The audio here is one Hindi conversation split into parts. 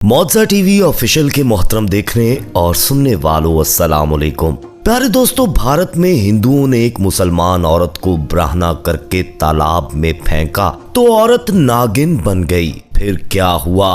मौजा टीवी ऑफिशियल के मोहतरम देखने और सुनने वालों अस्सलाम वालेकुम। प्यारे दोस्तों, भारत में हिंदुओं ने एक मुसलमान औरत को ब्राह्मणा करके तालाब में फेंका तो औरत नागिन बन गई। फिर क्या हुआ?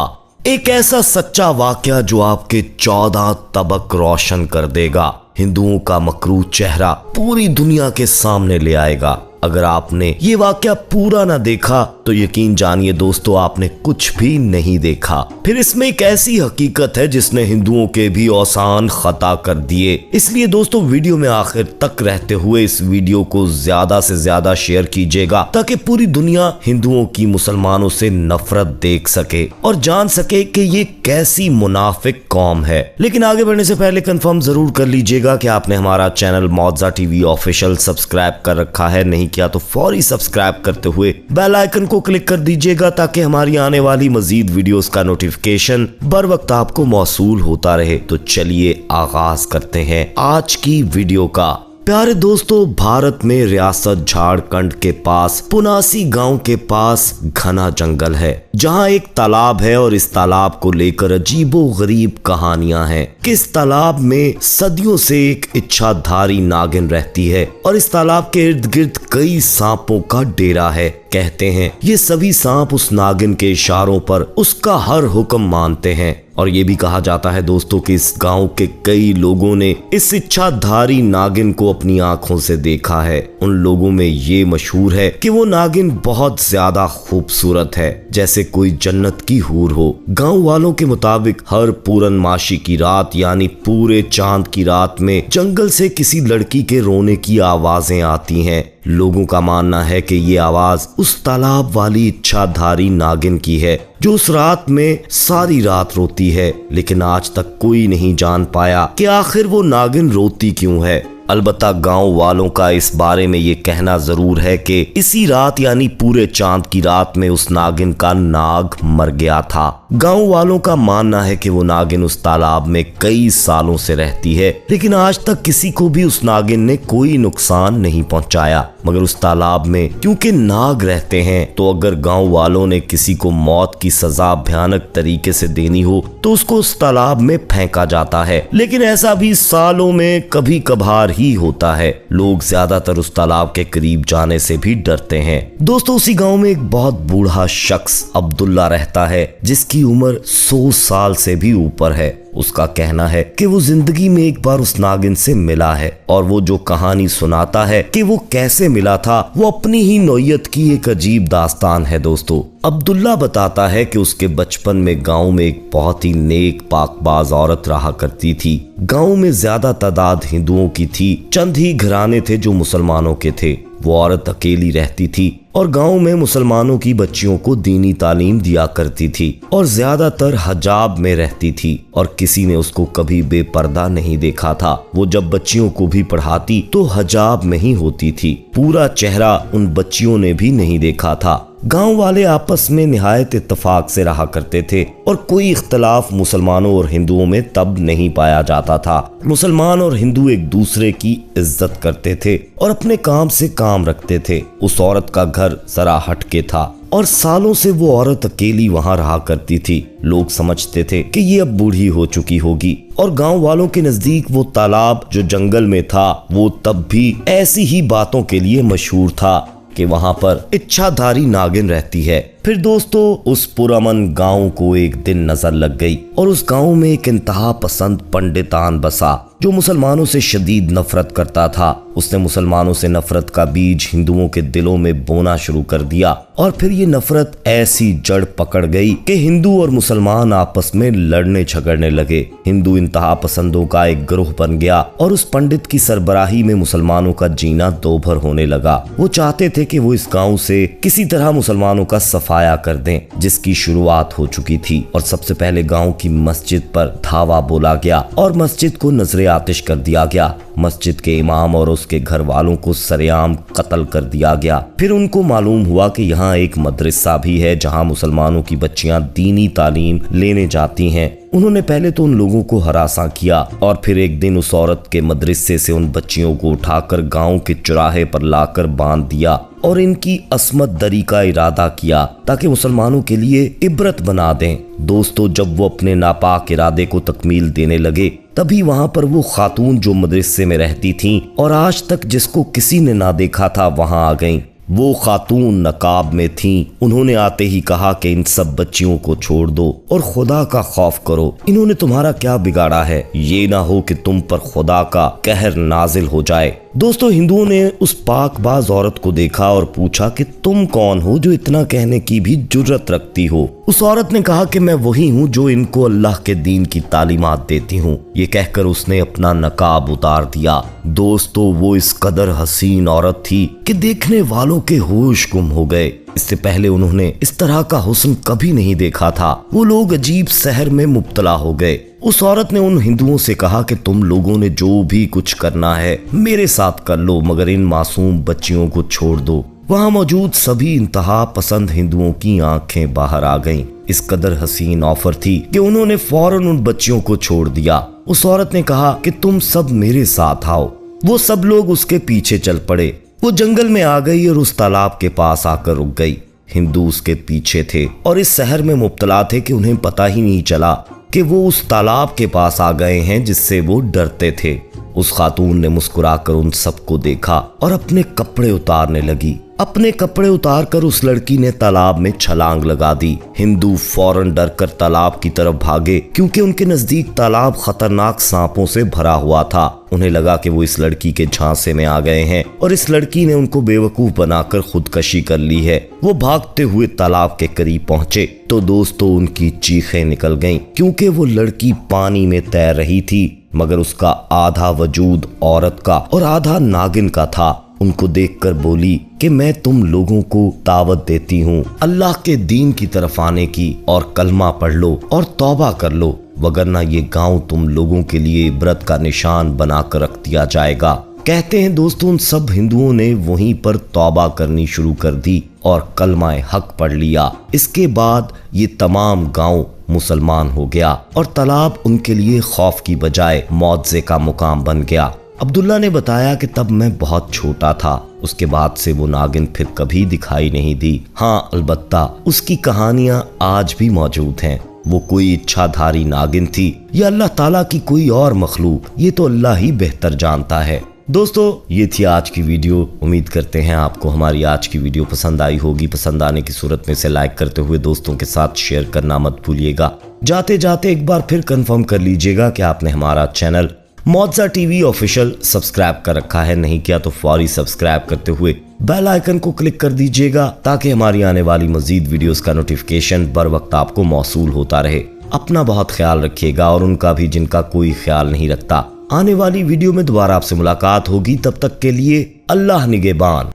एक ऐसा सच्चा वाकया जो आपके 14 तबक रोशन कर देगा, हिंदुओं का मकरू चेहरा पूरी दुनिया के सामने ले आएगा। अगर आपने ये वाकया पूरा ना देखा तो यकीन जानिए दोस्तों, आपने कुछ भी नहीं देखा। फिर इसमें एक ऐसी हकीकत है जिसने हिंदुओं के भी औसान खता कर दिए। इसलिए दोस्तों, वीडियो में आखिर तक रहते हुए इस वीडियो को ज्यादा से ज्यादा शेयर कीजिएगा ताकि पूरी दुनिया हिंदुओं की मुसलमानों से नफरत देख सके और जान सके कि ये कैसी मुनाफिक कौम है। लेकिन आगे बढ़ने से पहले कंफर्म जरूर कर लीजिएगा कि आपने हमारा चैनल मौजा टीवी ऑफिशियल सब्सक्राइब कर रखा है। नहीं किया तो फौरी सब्सक्राइब करते हुए बेल आइकन को क्लिक कर दीजिएगा ताकि हमारी आने वाली मजीद वीडियोस का नोटिफिकेशन बर वक्त आपको मौसूल होता रहे। तो चलिए आगाज करते हैं आज की वीडियो का। प्यारे दोस्तों, भारत में रियासत झारखंड के पास पुनासी गांव के पास घना जंगल है जहां एक तालाब है और इस तालाब को लेकर अजीबो गरीब कहानियां हैं कि इस तालाब में सदियों से एक इच्छाधारी नागिन रहती है और इस तालाब के इर्द गिर्द कई सांपों का डेरा है। कहते हैं ये सभी सांप उस नागिन के इशारों पर उसका हर हुक्म मानते हैं। और ये भी कहा जाता है दोस्तों कि इस गांव के कई लोगों ने इस इच्छाधारी नागिन को अपनी आंखों से देखा है। उन लोगों में ये मशहूर है कि वो नागिन बहुत ज्यादा खूबसूरत है, जैसे कोई जन्नत की हूर हो। गांव वालों के मुताबिक हर पूरनमाशी की रात यानी पूरे चांद की रात में जंगल से किसी लड़की के रोने की आवाजें आती हैं। लोगों का मानना है कि ये आवाज उस तालाब वाली इच्छाधारी नागिन की है जो उस रात में सारी रात रोती है। लेकिन आज तक कोई नहीं जान पाया कि आखिर वो नागिन रोती क्यों है। अलबत्ता गांव वालों का इस बारे में ये कहना जरूर है कि इसी रात यानी पूरे चांद की रात में उस नागिन का नाग मर गया था। गांव वालों का मानना है कि वो नागिन उस तालाब में कई सालों से रहती है, लेकिन आज तक किसी को भी उस नागिन ने कोई नुकसान नहीं पहुंचाया। मगर उस तालाब में क्योंकि नाग रहते हैं तो अगर गांव वालों ने किसी को मौत की सजा भयानक तरीके से देनी हो तो उसको उस तालाब में फेंका जाता है। लेकिन ऐसा भी सालों में कभी कभार ही होता है। लोग ज्यादातर उस तालाब के करीब जाने से भी डरते हैं। दोस्तों, उसी गांव में एक बहुत बूढ़ा शख्स अब्दुल्ला रहता है जिसकी उम्र 100 साल से भी ऊपर है। उसका कहना है कि वो जिंदगी में एक बार उस नागिन से मिला है और वो जो कहानी सुनाता है कि वो कैसे मिला था वो अपनी ही नौयत की एक अजीब दास्तान है। दोस्तों, अब्दुल्ला बताता है कि उसके बचपन में गांव में एक बहुत ही नेक पाकबाज औरत रहा करती थी। गांव में ज्यादा तादाद हिंदुओं की थी, चंद ही घराने थे जो मुसलमानों के थे। वो औरत अकेली रहती थी और गांव में मुसलमानों की बच्चियों को दीनी तालीम दिया करती थी और ज्यादातर हजाब में रहती थी और किसी ने उसको कभी बेपर्दा नहीं देखा था। वो जब बच्चियों को भी पढ़ाती तो हजाब में ही होती थी। पूरा चेहरा उन बच्चियों ने भी नहीं देखा था। गांव वाले आपस में निहायत इत्तेफाक से रहा करते थे और कोई इख्तलाफ मुसलमानों और हिंदुओं में तब नहीं पाया जाता था। मुसलमान और हिंदू एक दूसरे की इज्जत करते थे और अपने काम से काम रखते थे। उस औरत का घर जरा हटके था और सालों से वो औरत अकेली वहां रहा करती थी। लोग समझते थे कि ये अब बूढ़ी हो चुकी होगी और गांव वालों के नजदीक वो तालाब जो जंगल में था वो तब भी ऐसी ही बातों के लिए मशहूर था कि वहां पर इच्छाधारी नागिन रहती है। फिर दोस्तों, उस पुरअमन गांव को एक दिन नजर लग गई और उस गांव में एक इंतहा पसंद पंडितान बसा जो मुसलमानों से शदीद नफरत करता था। उसने मुसलमानों से नफरत का बीज हिंदुओं के दिलों में बोना शुरू कर दिया और फिर ये नफरत ऐसी जड़ पकड़ गई कि हिंदू और मुसलमान आपस में लड़ने झगड़ने लगे। हिंदू इंतहा पसंदों का एक ग्रोह बन गया और उस पंडित की सरबराही में मुसलमानों का जीना दोभर होने लगा। वो चाहते थे कि वो इस गाँव से किसी तरह मुसलमानों का सफाया कर दें, जिसकी शुरुआत हो चुकी थी। और सबसे पहले गाँव की मस्जिद पर धावा बोला गया और मस्जिद को नजरे आतिश कर दिया गया। मस्जिद के इमाम और उसके घर वालों को सरेआम कत्ल कर दिया गया। फिर उनको मालूम हुआ कि यहाँ एक मदरसा भी है जहाँ मुसलमानों की बच्चियां दीनी तालीम लेने जाती हैं। उन्होंने पहले तो उन लोगों को हरासा किया और फिर एक दिन उस औरत के मदरसे से उन बच्चियों को उठाकर गांव के चौराहे पर लाकर बांध दिया और इनकी असमत दरी का इरादा किया ताकि मुसलमानों के लिए इबरत बना दें। दोस्तों, जब वो अपने नापाक इरादे को तकमील देने लगे तभी वहां पर वो खातून जो मदरसे में रहती थीं और आज तक जिसको किसी ने ना देखा था वहां आ गईं। वो खातून नकाब में थीं। उन्होंने आते ही कहा कि इन सब बच्चियों को छोड़ दो और खुदा का खौफ करो। इन्होंने तुम्हारा क्या बिगाड़ा है, ये ना हो कि तुम पर खुदा का कहर नाजिल हो जाए। दोस्तों, हिंदुओं ने उस पाकबाज औरत को देखा और पूछा कि तुम कौन हो जो इतना कहने की भी जुर्रत रखती हो। उस औरत ने कहा कि मैं वही हूँ जो इनको अल्लाह के दीन की तालीमात देती हूँ। ये कहकर उसने अपना नकाब उतार दिया। दोस्तों, वो इस कदर हसीन औरत थी कि देखने वालों के होश गुम हो गए। इससे पहले उन्होंने इस तरह का हुस्न कभी नहीं देखा था। वो लोग अजीब सहर में मुब्तला हो गए। उस औरत ने उन हिंदुओं से कहा कि तुम लोगों ने जो भी कुछ करना है मेरे साथ कर लो, मगर इन मासूम बच्चियों को छोड़ दो। वहां मौजूद सभी इंतहा पसंद हिंदुओं की आंखें बाहर आ गईं। इस कदर हसीन ऑफर थी कि उन्होंने फौरन उन बच्चियों को छोड़ दिया। उस औरत ने कहा कि तुम सब मेरे साथ आओ। वो सब लोग उसके पीछे चल पड़े। वो जंगल में आ गई और उस तालाब के पास आकर रुक गई। हिंदू उसके पीछे थे और इस शहर में मुब्तला थे कि उन्हें पता ही नहीं चला कि वो उस तालाब के पास आ गए हैं जिससे वो डरते थे। उस खातून ने मुस्कुराकर उन सबको देखा और अपने कपड़े उतारने लगी। अपने कपड़े उतारकर उस लड़की ने तालाब में छलांग लगा दी। हिंदू फौरन डरकर तालाब की तरफ भागे क्योंकि उनके नजदीक तालाब खतरनाक सांपों से भरा हुआ था। उन्हें लगा कि वो इस लड़की के झांसे में आ गए हैं और इस लड़की ने उनको बेवकूफ बनाकर खुदकशी कर ली है। वो भागते हुए तालाब के करीब पहुंचे तो दोस्तों उनकी चीखें निकल गईं क्योंकि वो लड़की पानी में तैर रही थी, मगर उसका आधा वजूद औरत का और आधा नागिन का था। उनको देखकर बोली कि मैं तुम लोगों को दावत देती हूँ अल्लाह के दीन की तरफ आने की और कलमा पढ़ लो और तौबा कर लो, वगरना ये गांव तुम लोगों के लिए इबरत का निशान बनाकर रख दिया जाएगा। कहते हैं दोस्तों, उन सब हिंदुओं ने वहीं पर तौबा करनी शुरू कर दी और कलमाए हक पढ़ लिया। इसके बाद ये तमाम गांव मुसलमान हो गया और तालाब उनके लिए खौफ की बजाय मौज़े का मुकाम बन गया। अब्दुल्ला ने बताया कि तब मैं बहुत छोटा था। उसके बाद से वो नागिन फिर कभी दिखाई नहीं दी। हाँ, अलबत्ता उसकी कहानियां आज भी मौजूद हैं। वो कोई इच्छाधारी नागिन थी या अल्लाह ताला की कोई और मखलूक, ये तो अल्लाह ही बेहतर जानता है। दोस्तों, ये थी आज की वीडियो। उम्मीद करते हैं आपको हमारी आज की वीडियो पसंद आई होगी। पसंद आने की सूरत में इसे लाइक करते हुए दोस्तों के साथ शेयर करना मत भूलिएगा। जाते जाते एक बार फिर कंफर्म कर लीजिएगा कि आपने हमारा चैनल मौज़ा टीवी ऑफिशियल सब्सक्राइब कर रखा है। नहीं किया तो फौरी सब्सक्राइब करते हुए बेल आइकन को क्लिक कर दीजिएगा ताकि हमारी आने वाली मजीद वीडियोस का नोटिफिकेशन बर वक्त आपको मौसूल होता रहे। अपना बहुत ख्याल रखिएगा और उनका भी जिनका कोई ख्याल नहीं रखता। आने वाली वीडियो में दोबारा आपसे मुलाकात होगी। तब तक के लिए अल्लाह निगहबान।